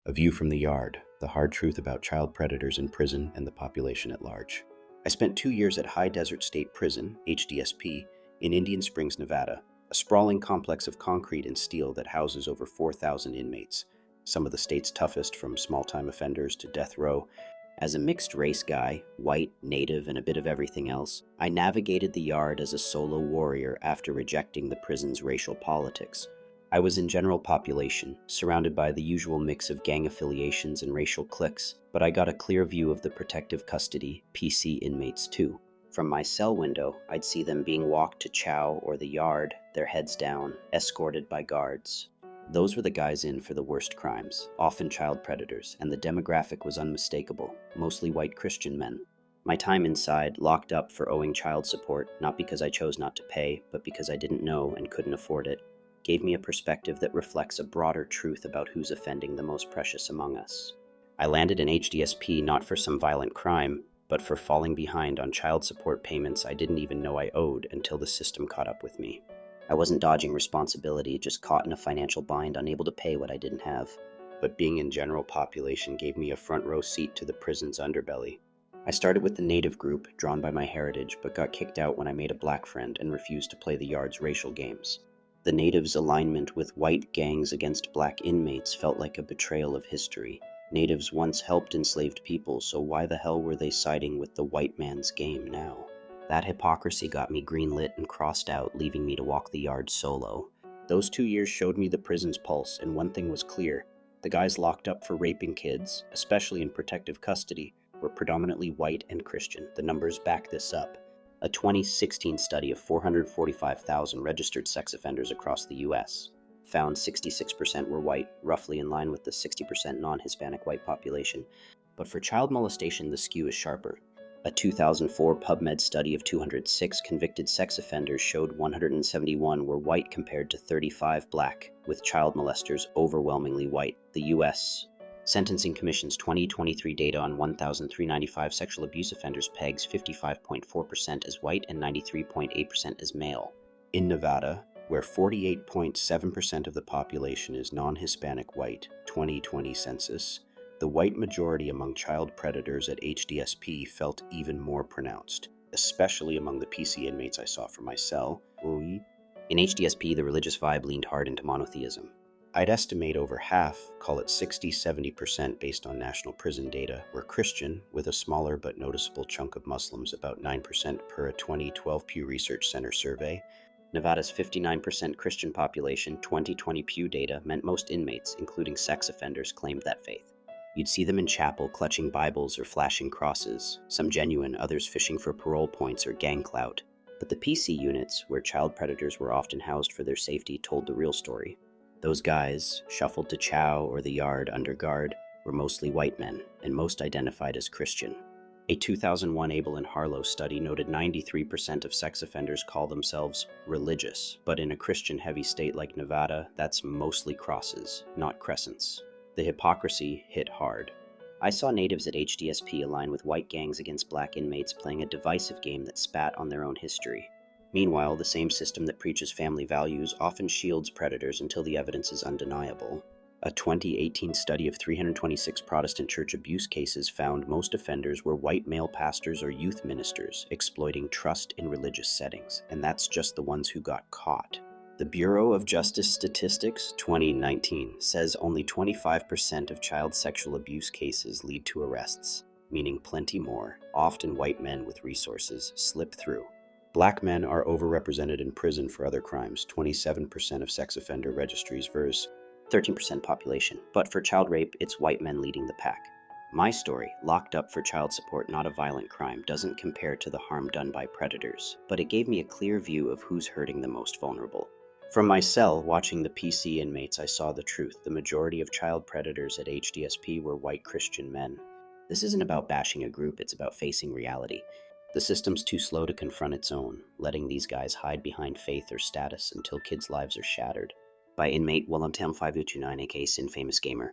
A View from the Yard, the hard truth about child predators in prison and the population at large. I spent 2 years at High Desert State Prison, HDSP, in Indian Springs, Nevada, a sprawling complex of concrete and steel that houses over 4,000 inmates, some of the state's toughest from small-time offenders to death row. As a mixed-race guy, white, native, and a bit of everything else, I navigated the yard as a solo warrior after rejecting the prison's racial politics. I was in general population, surrounded by the usual mix of gang affiliations and racial cliques, but I got a clear view of the protective custody, PC inmates too. From my cell window, I'd see them being walked to chow or the yard, their heads down, escorted by guards. Those were the guys in for the worst crimes, often child predators, and the demographic was unmistakable, mostly white Christian men. My time inside, locked up for owing child support, not because I chose not to pay, but because I didn't know and couldn't afford it, gave me a perspective that reflects a broader truth about who's offending the most precious among us. I landed in HDSP not for some violent crime, but for falling behind on child support payments I didn't even know I owed until the system caught up with me. I wasn't dodging responsibility, just caught in a financial bind, unable to pay what I didn't have. But being in general population gave me a front row seat to the prison's underbelly. I started with the native group, drawn by my heritage, but got kicked out when I made a black friend and refused to play the yard's racial games. The natives' alignment with white gangs against black inmates felt like a betrayal of history. Natives once helped enslaved people, so why the hell were they siding with the white man's game now? That hypocrisy got me greenlit and crossed out, leaving me to walk the yard solo. Those 2 years showed me the prison's pulse, and one thing was clear. The guys locked up for raping kids, especially in protective custody, were predominantly white and Christian. The numbers back this up. A 2016 study of 445,000 registered sex offenders across the U.S. found 66% were white, roughly in line with the 60% non-Hispanic white population. But for child molestation, the skew is sharper. A 2004 PubMed study of 206 convicted sex offenders showed 171 were white compared to 35 black, with child molesters overwhelmingly white. The U.S. Sentencing Commission's 2023 data on 1,395 sexual abuse offenders pegs 55.4% as white and 93.8% as male. In Nevada, where 48.7% of the population is non-Hispanic white, 2020 census, the white majority among child predators at HDSP felt even more pronounced, especially among the PC inmates I saw from my cell. In HDSP, the religious vibe leaned hard into monotheism. I'd estimate over half, call it 60-70% based on national prison data, were Christian, with a smaller but noticeable chunk of Muslims, about 9% per a 2012 Pew Research Center survey. Nevada's 59% Christian population, 2020 Pew data, meant most inmates, including sex offenders, claimed that faith. You'd see them in chapel clutching Bibles or flashing crosses, some genuine, others fishing for parole points or gang clout. But the PC units, where child predators were often housed for their safety, told the real story. Those guys, shuffled to chow or the yard under guard, were mostly white men, and most identified as Christian. A 2001 Abel and Harlow study noted 93% of sex offenders call themselves religious, but in a Christian-heavy state like Nevada, that's mostly crosses, not crescents. The hypocrisy hit hard. I saw natives at HDSP align with white gangs against black inmates playing a divisive game that spat on their own history. Meanwhile, the same system that preaches family values often shields predators until the evidence is undeniable. A 2018 study of 326 Protestant church abuse cases found most offenders were white male pastors or youth ministers exploiting trust in religious settings, and that's just the ones who got caught. The Bureau of Justice Statistics 2019 says only 25% of child sexual abuse cases lead to arrests, meaning plenty more, often white men with resources, slip through. Black men are overrepresented in prison for other crimes, 27% of sex offender registries versus 13% population, but for child rape, it's white men leading the pack. My story, locked up for child support, not a violent crime, doesn't compare to the harm done by predators, but it gave me a clear view of who's hurting the most vulnerable. From my cell, watching the PC inmates, I saw the truth. The majority of child predators at HDSP were white Christian men. This isn't about bashing a group, it's about facing reality. The system's too slow to confront its own, letting these guys hide behind faith or status until kids' lives are shattered. By inmate Willamtam 5029, aka Sin Famous Gamer.